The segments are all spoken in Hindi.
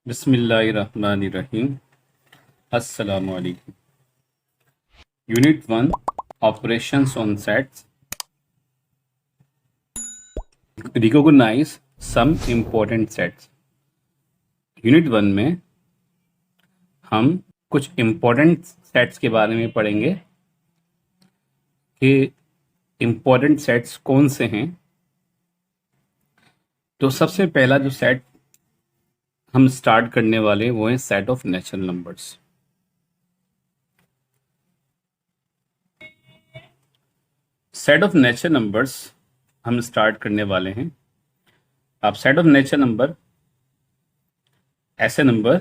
बिस्मिल्लाहिर्रहमानिर्रहीम। अस्सलामु अलैकुम। Unit 1 operations on sets. Recognize some important sets. Unit 1 में हम कुछ इम्पोर्टेंट सेट्स के बारे में पढ़ेंगे कि इम्पोर्टेंट सेट्स कौन से हैं। तो सबसे पहला जो सेट हम स्टार्ट करने वाले वो है set of natural numbers. Set of natural numbers हम स्टार्ट करने वाले हैं। अब सेट ऑफ नेचुरल नंबर ऐसे नंबर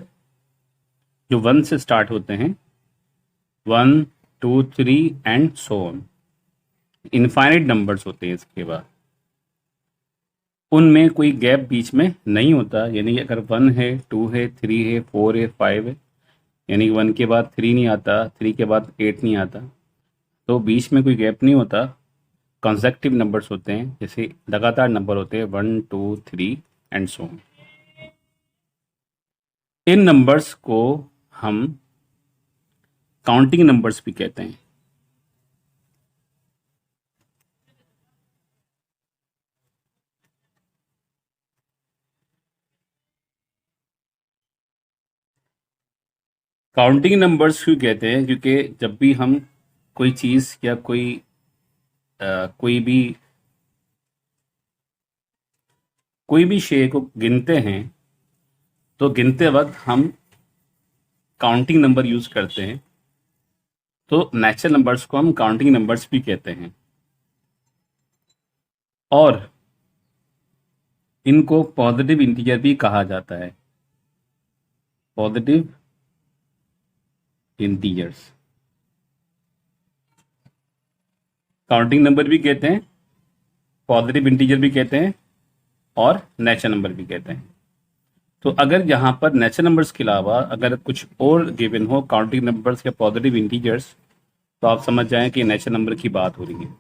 जो 1 से स्टार्ट होते हैं, 1 2 3 and so on. Infinite numbers होते हैं। इसके बाद उनमें कोई गैप बीच में नहीं होता, यानी अगर 1 है, 2 है, 3 है, 4 है, 5 है, यानी 1 के बाद 3 नहीं आता, 3 के बाद 8 नहीं आता, तो बीच में कोई गैप नहीं होता। कंसेक्टिव नंबर्स होते हैं, जैसे लगातार नंबर होते हैं 1 2 3 and so on. In numbers को हम काउंटिंग नंबर्स भी कहते हैं। काउंटिंग नंबर्स क्यों कहते हैं? क्योंकि जब भी हम कोई चीज़ या कोई भी शेय को गिनते हैं, तो गिनते वक्त हम काउंटिंग नंबर यूज करते हैं। तो नेचुरल नंबर्स को हम काउंटिंग नंबर्स भी कहते हैं, और इनको पॉजिटिव इंटीजर भी कहा जाता है। पॉजिटिव इंटीजर्स काउंटिंग नंबर भी कहते हैं, पॉजिटिव इंटीजर भी कहते हैं, और नेचुरल नंबर भी कहते हैं। तो अगर यहाँ पर नेचुरल नंबर्स के अलावा अगर कुछ और गिवन हो, काउंटिंग नंबर्स या पॉजिटिव इंटीजर्स, तो आप समझ जाएं कि नेचुरल नंबर की बात हो रही है।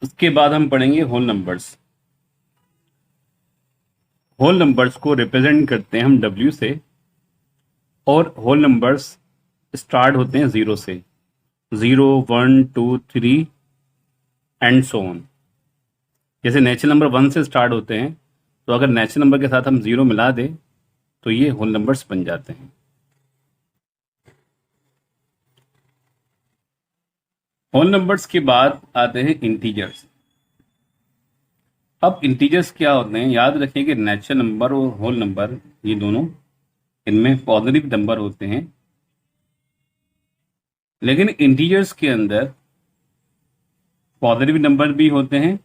उसके बाद हम पढ़ेंगे होल नंबर्स। होल नंबर्स को रिप्रेजेंट करते हैं हम W से, और होल नंबर्स स्टार्ट होते हैं 0 से, 0 1 2 3 एंड सो ऑन। जैसे नेचुरल नंबर 1 से स्टार्ट होते हैं, तो अगर नेचुरल नंबर के साथ हम 0 मिला दें तो ये होल नंबर्स बन जाते हैं। होल नंबर्स के बाद आते हैं इंटीजर्स। अब इंटीजर्स क्या होते हैं? याद रखें कि नेचुरल नंबर और होल नंबर, ये दोनों, इनमें पॉजिटिव नंबर होते हैं, लेकिन इंटीजर्स के अंदर पॉजिटिव नंबर भी होते हैं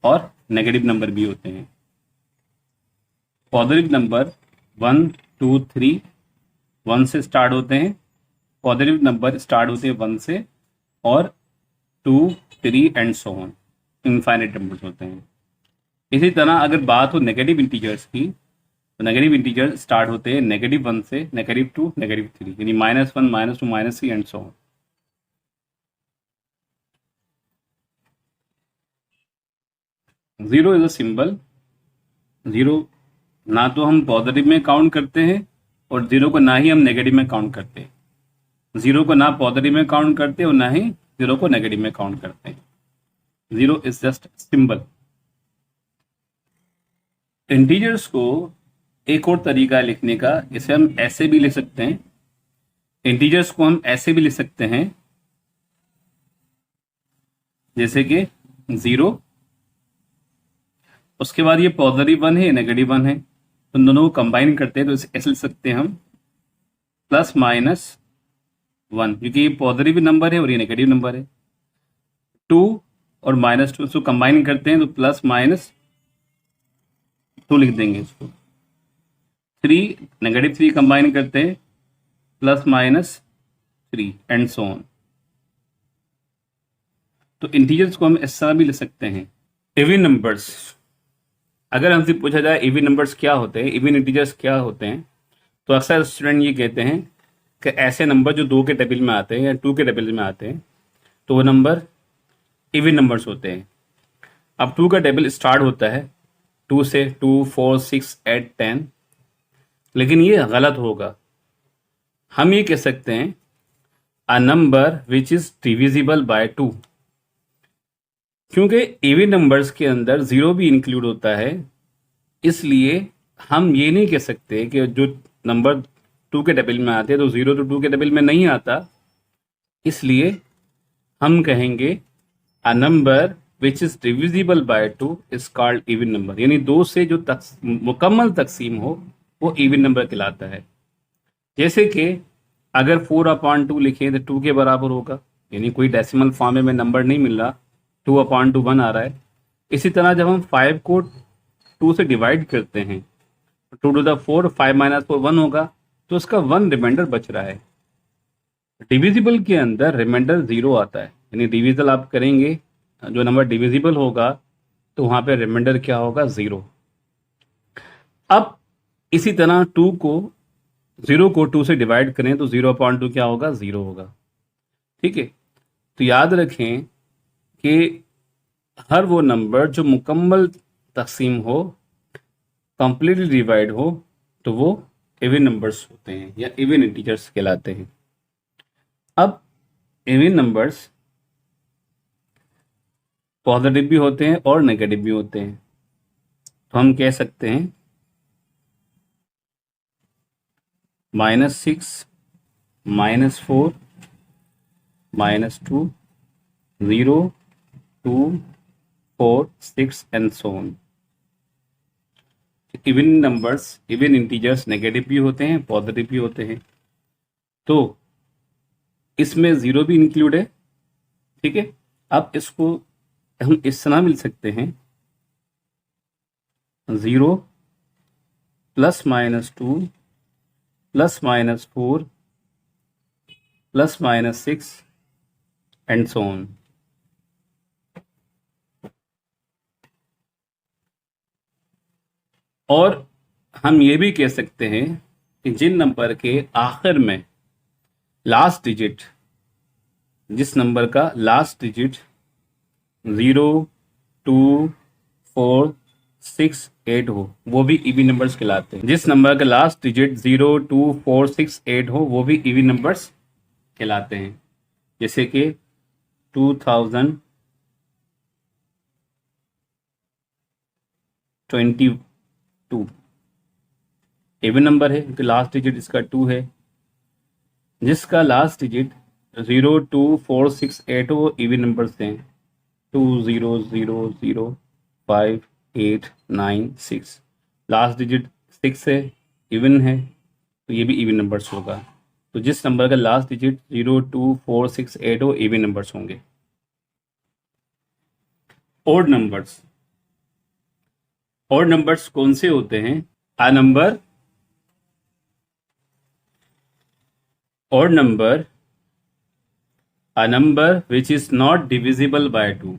और नेगेटिव नंबर भी होते हैं। पॉजिटिव नंबर 1 2 3 1 से स्टार्ट होते हैं। पॉजिटिव नंबर स्टार्ट होते हैं 1 से, और 2 3 and so on infinite numbers होते हैं। इसी तरह अगर बात हो नेगेटिव इंटीजर्स की, तो नेगेटिव इंटीजर स्टार्ट होते हैं -1 से, -2 -3, यानी -1 -2 -3 and so on. Zero is a symbol. Zero ना तो हम पॉजिटिव में काउंट करते हैं, और जीरो को ना ही हम नेगेटिव में काउंट करते हैं। जीरो को ना पॉजिटिव में काउंट करते और ना ही जीरो को नेगेटिव में काउंट करते हैं। Zero is just symbol. Integers को एक और तरीका है लिखने का, इसे हम ऐसे भी लिख सकते हैं। इंटीजर्स को हम ऐसे भी लिख सकते हैं, जैसे कि 0, उसके बाद ये पॉजिटिव 1 है, नेगेटिव 1 है, तो दोनों को कंबाइन करते हैं, तो इसे ऐसे लिख सकते हैं हम +-1, क्योंकि ये पॉजिटिव नंबर है और ये नेगेटिव नंबर है। 2 और -2 इसको कंबाइन करते हैं, तो +-2 लिख देंगे इसको। 3 -3 कंबाइन करते हैं, +-3 एंड सो ऑन। तो इंटीजर्स को हम ऐसा भी लिख सकते हैं। इवन नंबर्स, अगर हमसे पूछा जाए इवन नंबर्स क्या होते हैं, इवन इंटीजर्स क्या होते हैं, तो अक्सर स्टूडेंट ये कहते हैं कि ऐसे नंबर जो 2 के टेबल में आते हैं या 2 के टेबल में आते हैं, तो वो नंबर इवन नंबर्स होते हैं। अब 2 का टेबल स्टार्ट होता है 2 से 2, 4, 6, 8, 10, लेकिन ये गलत होगा। हम ये कह सकते हैं a number which is divisible by 2, क्योंकि इवन नंबर्स के अंदर ज़ीरो भी इंक्लूड होता है, इसलिए हम ये नहीं कह सकते कि जो नंबर 2 के टेबल में आते हैं तो 0 तो 2 के टेबल में नहीं आता। इसलिए हम कहेंगे a number which is divisible by 2 is called even number, यानी 2 से जो मुकम्मल तकसीम हो वो इवन नंबर कहलाता है। जैसे कि अगर 4/2 लिखें तो 2 के बराबर होगा, यानी कोई डेसिमल फॉर्म में नंबर नहीं मिल रहा, 2/2 1 आ रहा है। इसी तरह जब हम 5 को 2 से डिवाइड करते हैं, 2 टू द 4, 5 माइनस 4 1 होगा, तो उसका 1 रिमाइंडर बच रहा है। डिविजिबल के अंदर रिमाइंडर 0 आता है, यानी डिविजल आप करेंगे, जो नंबर डिविजिबल होगा तो वहां पे रिमाइंडर क्या होगा, 0। अब इसी तरह 2 को 0 को 2 से डिवाइड करें तो 0/2 क्या होगा, 0 होगा। ठीक है, तो याद रखें कि हर वो नंबर जो मुकम्मल तकसीम हो, कंप्लीटली डिवाइड हो, तो वो इवन नंबर्स होते हैं या इवन इंटीजर्स कहलाते हैं। अब इवन नंबर्स पॉजिटिव भी होते हैं और नेगेटिव भी होते हैं। तो हम कह सकते हैं -6, -4, -2, 0, 2, 4, 6 and so on. Even numbers, even integers negative भी होते हैं, पॉजिटिव भी होते हैं। तो इसमें 0 भी इंक्लूड है। ठीक है, अब इसको हम इस तरह मिल सकते हैं, 0 +-2 +-4 +-6 एंड सो ऑन। और हम ये भी कह सकते हैं कि जिन नंबर के आखिर में लास्ट डिजिट, जिस नंबर का लास्ट डिजिट 0, 2, 4, 6, 8 हो, वो भी इवन नंबर्स कहलाते हैं। जिस नंबर का लास्ट डिजिट 0, 2, 4, 6, 8 हो, वो भी इवन नंबर्स कहलाते हैं। जैसे कि 2022 इवन नंबर है क्योंकि लास्ट डिजिट इसका 2 है। जिसका लास्ट डिजिट 0, 2, 4, 6, 8 हो, वो इवन नंबर्स हैं। 2, 0, 0, 0, 5, 8, 9, 6। लास्ट डिजिट 6 है, इवन है, तो ये भी इवन नंबर्स होगा। तो जिस नंबर का लास्ट डिजिट 0, 2, 4, 6, 8 हो, इवन नंबर्स होंगे। ओड नंबर्स, ओड नंबर्स कौन से होते हैं? A number, odd number, a number which is not divisible by 2,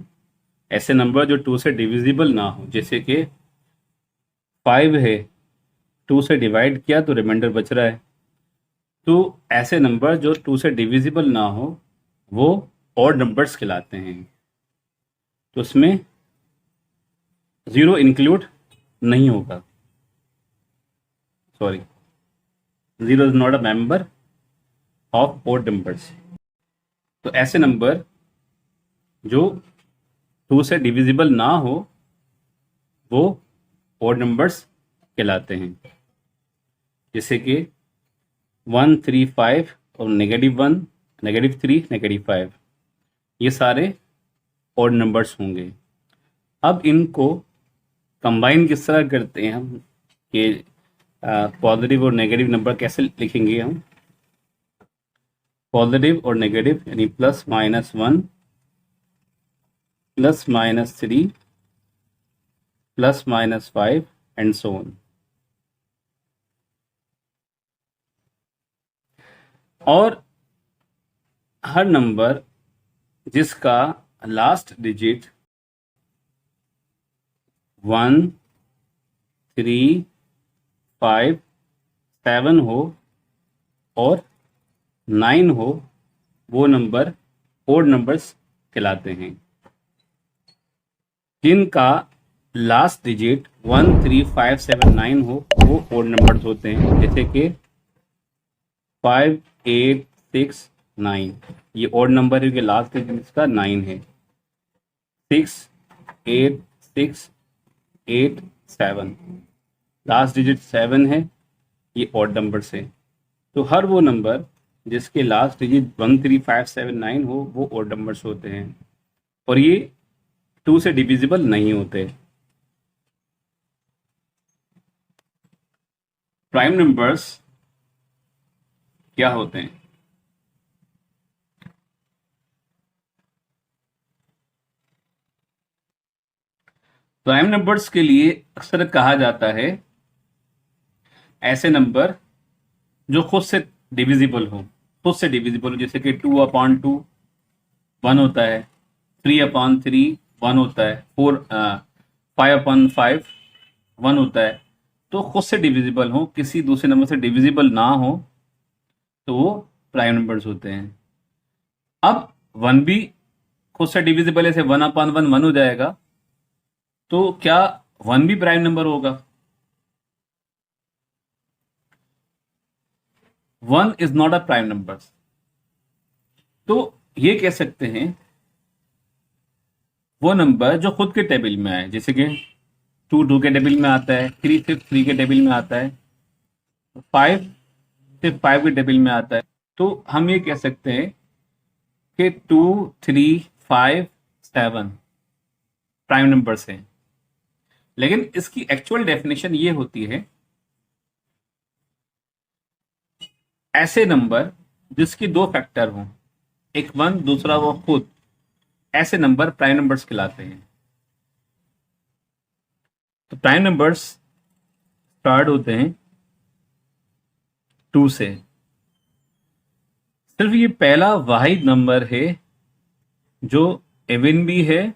ऐसे नंबर जो 2 से डिविजिबल ना हो। जैसे कि 5 है, 2 से डिवाइड किया तो रिमाइंडर बच रहा है। तो ऐसे नंबर जो 2 से डिविजिबल ना हो वो ऑड नंबर्स कहलाते हैं। तो उसमें 0 इंक्लूड नहीं होगा, sorry, 0 is not a member of odd numbers. तो ऐसे नंबर जो 2 से डिविजिबल ना हो वो ऑड नंबर्स कहलाते हैं। जैसे कि 1, 3, 5 और -1, -3, -5, ये सारे ऑड नंबर्स होंगे। अब इनको कंबाइन किस तरह करते हैं हम, कि पॉजिटिव और नेगेटिव नंबर कैसे लिखेंगे हम? पॉजिटिव और नेगेटिव यानी +-1, +-3, +-5 एंड सो ऑन। और हर नंबर जिसका लास्ट डिजिट 1, 3, 5, 7 हो और 9 हो, वो नंबर ओड नंबर्स कहलाते हैं। जिनका लास्ट डिजिट 13579 हो वो ओड नंबर्स होते हैं, जैसे कि 5869 ये ओड नंबर है, लास्ट डिजिट इसका 9 है। 68687 लास्ट डिजिट 7 है, ये ऑड नंबर से। तो हर वो नंबर जिसके लास्ट डिजिट 13579 हो वो ऑड नंबर्स होते हैं, और ये 2 से डिविजिबल नहीं होते। प्राइम नंबर्स क्या होते हैं? प्राइम नंबर्स के लिए अक्सर कहा जाता है ऐसे नंबर जो खुद से डिविजिबल हो, जैसे कि 2/2 1 होता है, 3/3 1 होता है, 5/5 1 होता है। तो खुद से डिविजिबल हो, किसी दूसरे नंबर से डिविजिबल ना हो, तो वो प्राइम नंबर्स होते हैं। अब 1 भी खुद से डिविजिबल है, 1/1 1 हो जाएगा, तो क्या 1 भी प्राइम नंबर होगा? 1 is not a prime number. तो ये कह सकते हैं वो नंबर जो खुद के टेबल में आए, जैसे कि 2 के टेबल में आता है, 3 सिर्फ 3 के टेबल में आता है, 5 सिर्फ 5 के टेबल में आता है। तो हम ये कह सकते हैं कि 2 3 5 7 प्राइम नंबर्स हैं। लेकिन इसकी एक्चुअल डेफिनेशन ये होती है ऐसे नंबर जिसकी 2 फैक्टर हों, एक 1 दूसरा वो खुद, ऐसे नंबर प्राइम नंबर्स कहलाते हैं। तो प्राइम नंबर्स स्टार्ट होते हैं 2 से। सिर्फ ये पहला वाहिद नंबर है जो इवन भी है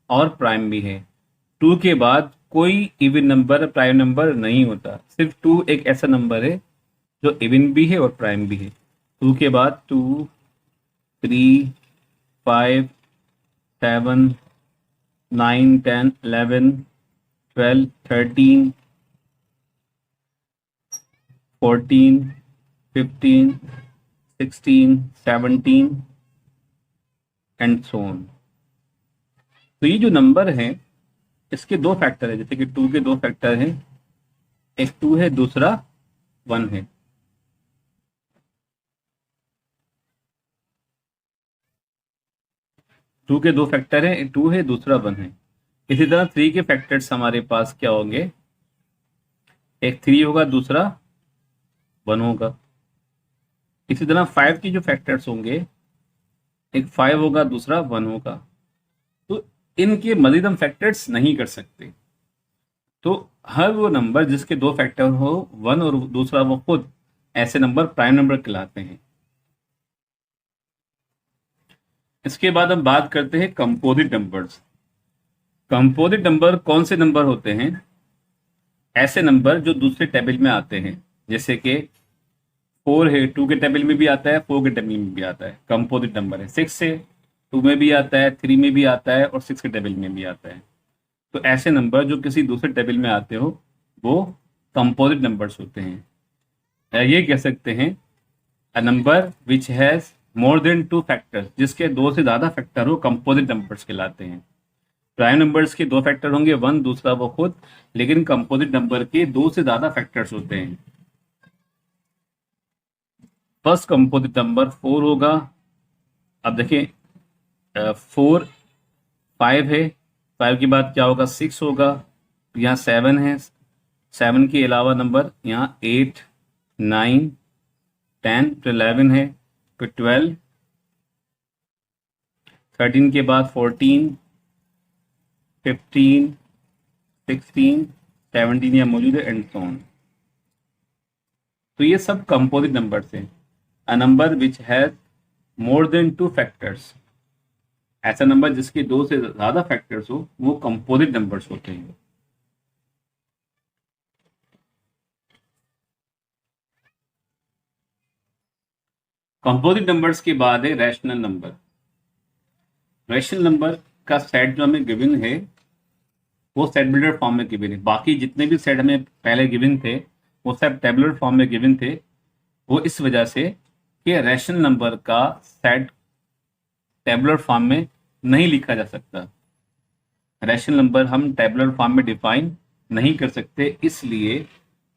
और प्राइम भी है। 2 के बाद कोई इवन नंबर प्राइम नंबर नहीं होता, सिर्फ 2 एक ऐसा नंबर है जो इवन भी है और प्राइम भी है। 2 के बाद 2 3 5 7 9 10 11 12 13 14 15 16 17 एंड सो ऑन। तो ये जो नंबर है इसके 2 फैक्टर है, जैसे कि 2 के 2 फैक्टर हैं, एक 2 है दूसरा 1 है। टू के 2 फैक्टर है, 2 है दूसरा 1 है। इसी तरह 3 के फैक्टर्स हमारे पास क्या होंगे, एक 3 होगा दूसरा 1 होगा। इसी तरह 5 के जो फैक्टर्स होंगे, एक 5 होगा दूसरा 1 होगा। तो इनके मजीद हम फैक्टर्स नहीं कर सकते। तो हर वो नंबर जिसके 2 फैक्टर हो, 1 और दूसरा वो खुद, ऐसे नंबर प्राइम नंबर कहलाते हैं। इसके बाद हम बात करते हैं कंपोजिट नंबर्स। कंपोजिट नंबर कौन से नंबर होते हैं? ऐसे नंबर जो दूसरे टेबल में आते हैं, जैसे कि 4 है, 2 के टेबल में भी आता है, 4 के टेबल में भी आता है, कंपोजिट नंबर है। 6 है, 2 में भी आता है, 3 में भी आता है और 6 के टेबल में भी आता है। तो ऐसे नंबर जो किसी दूसरे टेबल में आते हो वो कंपोजिट नंबर्स होते हैं। या ये कह सकते हैं a number which has more than 2 factors, जिसके 2 से ज्यादा फैक्टर हो, कंपोजिट नंबर्स कहलाते हैं। प्राइम नंबर्स के 2 फैक्टर होंगे, 1 दूसरा वो खुद, लेकिन कंपोजिट नंबर के 2 से ज्यादा फैक्टर्स होते हैं। फर्स्ट कंपोजिट नंबर 4 होगा। अब देखिए 4 5 है, 5 के बाद क्या होगा, 6 होगा, यहाँ 7 है, 7 के अलावा नंबर यहाँ 8 9 10 तो 11 है, तो 12, 13 के बाद 14 15 16 17 यहाँ मौजूद है एंड सो ऑन। तो ये सब कंपोजिट नंबर्स हैं। A number which has more than 2 factors, ऐसा नंबर जिसके 2 से ज्यादा फैक्टर्स हो वो कंपोजिट नंबर्स होते हैं। कंपोजिट नंबर्स के बाद है रैशनल नंबर। रैशनल नंबर का सेट जो हमें गिवन है वो सेट बिल्डर फॉर्म में गिवन है। बाकी जितने भी सेट हमें पहले गिवन थे वो सब टेबुलर फॉर्म में गिवन थे। वो इस वजह से कि रैशनल नंबर का सेट टेबुलर फॉर्म में नहीं लिखा जा सकता। रैशनल नंबर हम टेबुलर फॉर्म में डिफाइन नहीं कर सकते, इसलिए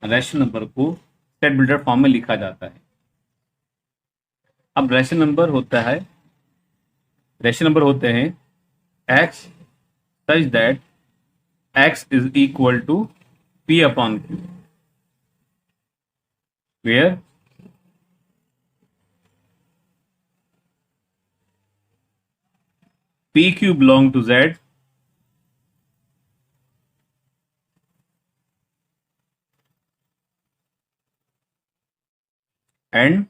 रैशनल नंबर को सेट बिल्डर फॉर्म में लिखा जाता है। अब रैशनल नंबर होते हैं x such that x is equal to p upon q, where pq belong to z and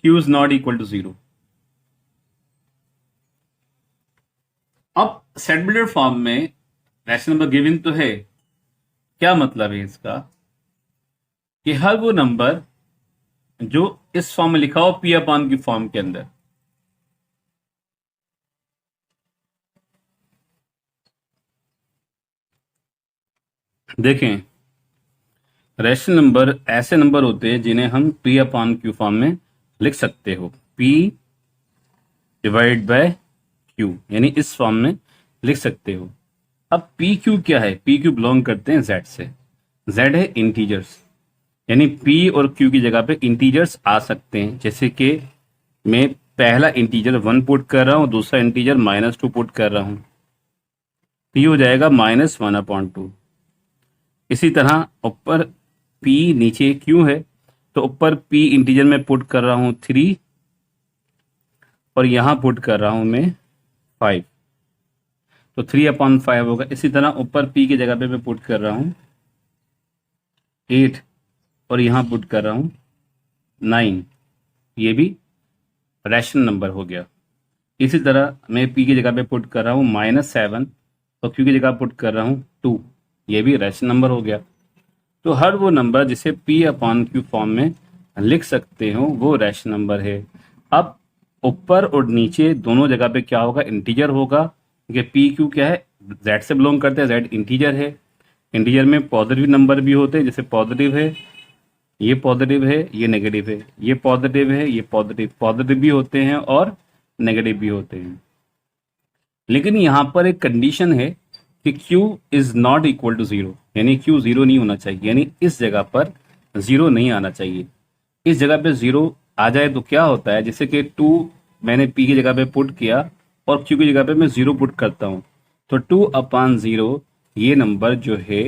q is not equal to 0। अब सेट बिल्डर फॉर्म में रैशनल नंबर गिवन तो है, क्या मतलब है इसका कि हर वो नंबर जो इस फॉर्म में लिखा हो पी अपॉन की फॉर्म के अंदर, देखें रैशनल नंबर ऐसे नंबर होते हैं जिन्हें हम पी अपॉन क्यू फॉर्म में लिख सकते हो, पी डिवाइड बाय क्यू, यानी इस फॉर्म में लिख सकते हो। अब पी क्यू क्या है? पी क्यू बिलोंग करते हैं जेड से। जेड है इंटीजर्स, यानी पी और क्यू की जगह पे इंटीजर्स आ सकते हैं। जैसे कि मैं पहला इंटीजर 1 पुट कर रहा हूं, दूसरा इंटीजर -2 पुट कर रहा हूं, पी हो जाएगा -1/2। इसी तरह ऊपर पी नीचे क्यू है, तो ऊपर पी इंटीजर में पुट कर रहा हूं 3 और यहां पुट कर रहा हूं मैं 5, तो 3/5 होगा। इसी तरह ऊपर पी की जगह पे मैं पुट कर रहा हूं 8 और यहां पुट कर रहा हूं 9, ये भी रैशनल नंबर हो गया। इसी तरह मैं पी की जगह पे पुट कर रहा हूं -7 और क्यू की जगह पुट कर रहा हूं 2, ये भी रैशनल नंबर हो गया। तो हर वो नंबर जिसे पी अपॉन क्यू फॉर्म में लिख सकते हो वो रैशनल नंबर है। अब ऊपर और नीचे दोनों जगह पे क्या होगा? इंटीजर होगा, क्योंकि पी क्यू क्या है? जेड से बिलोंग करते हैं, जेड इंटीजर है। इंटीजर में पॉजिटिव नंबर भी होते हैं, जैसे पॉजिटिव है, ये पॉजिटिव है, ये नेगेटिव है, ये पॉजिटिव है, ये पॉजिटिव भी होते हैं और नेगेटिव भी होते हैं। लेकिन यहाँ पर एक कंडीशन है कि Q is not equal to 0, यानी Q 0 नहीं होना चाहिए, यानी इस जगह पर 0 नहीं आना चाहिए। इस जगह पे 0 आ जाए तो क्या होता है, जैसे कि 2 मैंने P की जगह पे पुट किया और Q की जगह पे मैं 0 पुट करता हूँ, तो 2/0 ये नंबर जो है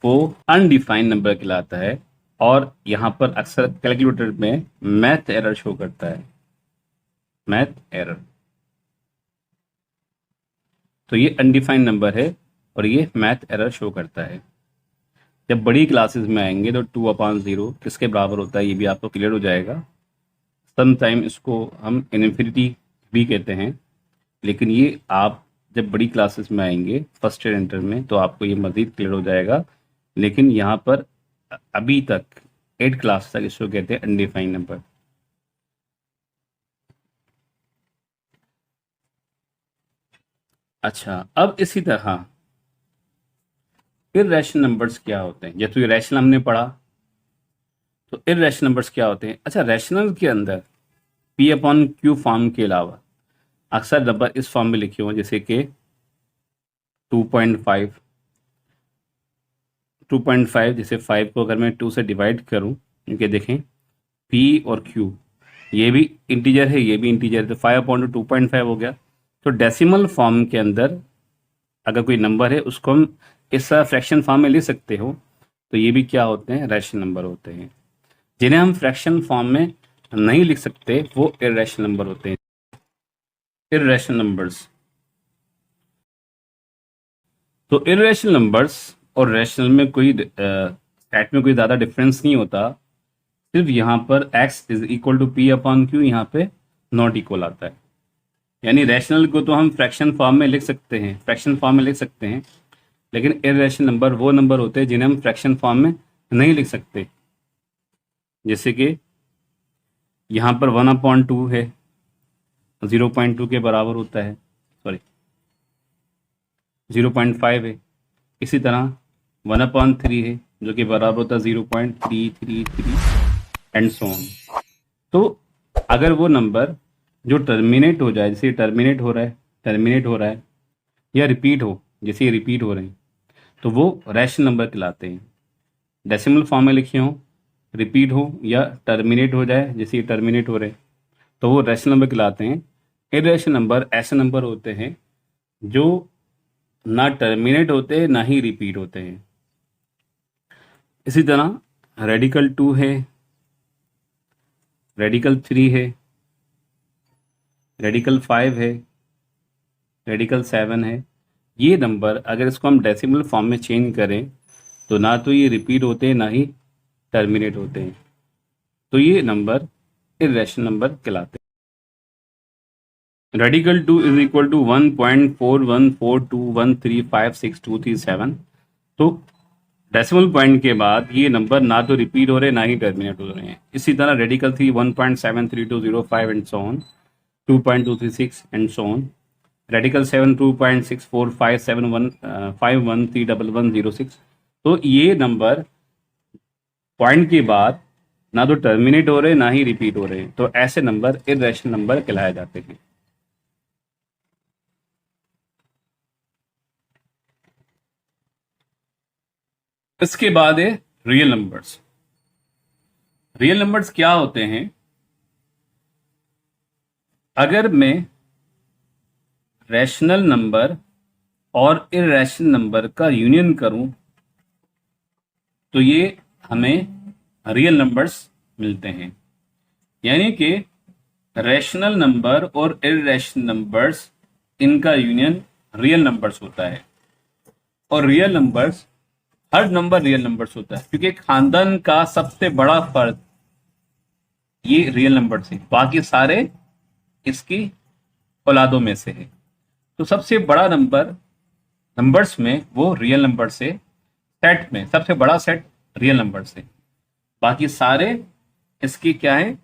वो अनडिफाइंड नंबर कहलाता है और यहाँ पर अक्सर कैलकुलेटर में मैथ एरर शो करता है, मैथ एरर। तो ये अनडिफाइंड नंबर है और ये मैथ एरर शो करता है। जब बड़ी क्लासेस में आएंगे तो 2/0 किसके बराबर होता है ये भी आपको क्लियर हो जाएगा। सम टाइम इसको हम इनफिनिटी भी कहते हैं, लेकिन ये आप जब बड़ी क्लासेस में आएंगे फर्स्ट ईयर इंटर में तो आपको ये मज़ीद क्लियर हो जाएगा। लेकिन यहाँ पर अभी तक 8 क्लास तक इसको कहते हैं अनडिफाइंड नंबर। अच्छा, अब इसी तरह इर्रेशनल नंबर्स क्या होते हैं? जैसे ये रैशनल हमने पढ़ा, तो इर्रेशनल नंबर्स क्या होते हैं? अच्छा, रैशनल के अंदर पी अपॉन क्यू फॉर्म के अलावा अक्सर नंबर इस फॉर्म में लिखे हुए, जैसे कि 2.5, 2.5, जैसे 5 को अगर मैं 2 से डिवाइड करूं, क्योंकि देखें पी और क्यू ये भी इंटीजर है, ये भी इंटीजर है, तो 5/2.5 हो गया। तो डेसिमल फॉर्म के अंदर अगर कोई नंबर है उसको हम इस फ्रैक्शन फॉर्म में लिख सकते हो, तो ये भी क्या होते हैं? रैशनल नंबर होते हैं। जिन्हें हम फ्रैक्शन फॉर्म में नहीं लिख सकते वो इर्रेशनल नंबर होते हैं, इर्रेशनल नंबर्स। तो इर्रेशनल नंबर्स और रैशनल में कोई सेट में कोई ज़्यादा डिफरेंस नहीं होता, सिर्फ यहाँ पर x is equal to p upon q यहाँ पे नॉट इक्वल आता है। यानी रैशनल को तो हम फ्रैक्शन फॉर्म में लिख सकते हैं, फ्रैक्शन फॉर्म में लिख सकते हैं, लेकिन इर्रेशनल नंबर वो नंबर होते हैं जिन्हें हम फ्रैक्शन फॉर्म में नहीं लिख सकते। जैसे कि यहाँ पर 1/2 है, 0.2 के बराबर होता है, सॉरी 0.5 है। इसी तरह 1/3 है जो कि बराबर होता है 0.333 एंड सो ऑन। तो अगर वो नंबर जो टर्मिनेट हो जाए, जैसे टर्मिनेट हो रहा है या रिपीट हो, जैसे ये रिपीट हो रहे हैं, तो वो रैशनल नंबर कहलाते हैं। डेसिमल फॉर्म में लिखे हों, रिपीट हो या टर्मिनेट हो जाए, जैसे ये टर्मिनेट हो रहे हैं, तो वो रैशनल नंबर कहलाते हैं। इरेशनल नंबर ऐसे नंबर होते हैं जो ना टर्मिनेट होते हैं ना ही रिपीट होते हैं। इसी तरह रेडिकल 2 है, रेडिकल 3 है, रेडिकल 5 है, रेडिकल 7 है। ये नंबर अगर इसको हम डेसिमल फॉर्म में चेंज करें तो ना तो ये रिपीट होते हैं ना ही टर्मिनेट होते हैं, तो ये नंबर इरेशनल नंबर कहलाते हैं। Radical 2 is equal to 1.414213562337। तो डेसिमल पॉइंट के बाद ये नंबर ना तो रिपीट हो रहे ना ही टर्मिनेट हो रहे हैं। इसी तरह radical 3 1.73205 and so on, 2.236 and so on. Radical 7 2.6457151311106। तो ये नंबर पॉइंट के बाद ना तो टर्मिनेट हो रहे ना ही रिपीट हो रहे, तो ऐसे नंबर इरेशनल नंबर कहलाए जाते हैं। इसके बाद है रियल नंबर्स। रियल नंबर्स क्या होते हैं? अगर मैं रैशनल नंबर और इरेशनल नंबर का यूनियन करूं तो ये हमें रियल नंबर्स मिलते हैं। यानी कि रैशनल नंबर और इरेशनल नंबर्स, इनका यूनियन रियल नंबर्स होता है। और रियल नंबर्स, हर नंबर रियल नंबर्स होता है, क्योंकि खानदान का सबसे बड़ा फर्द ये रियल नंबर से, बाकी सारे इसकी औलादों में से है। तो सबसे बड़ा नंबर नंबर्स में वो रियल नंबर से, सेट में सबसे बड़ा सेट रियल नंबर से, बाकी सारे इसकी क्या है,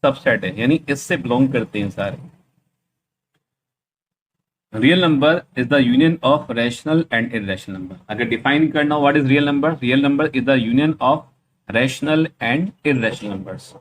सबसेट है, यानी इससे बिलोंग करते हैं सारे। Real number is the union of rational and irrational number. अगर डिफाइन करना what is real number, real number is the union of rational and irrational numbers.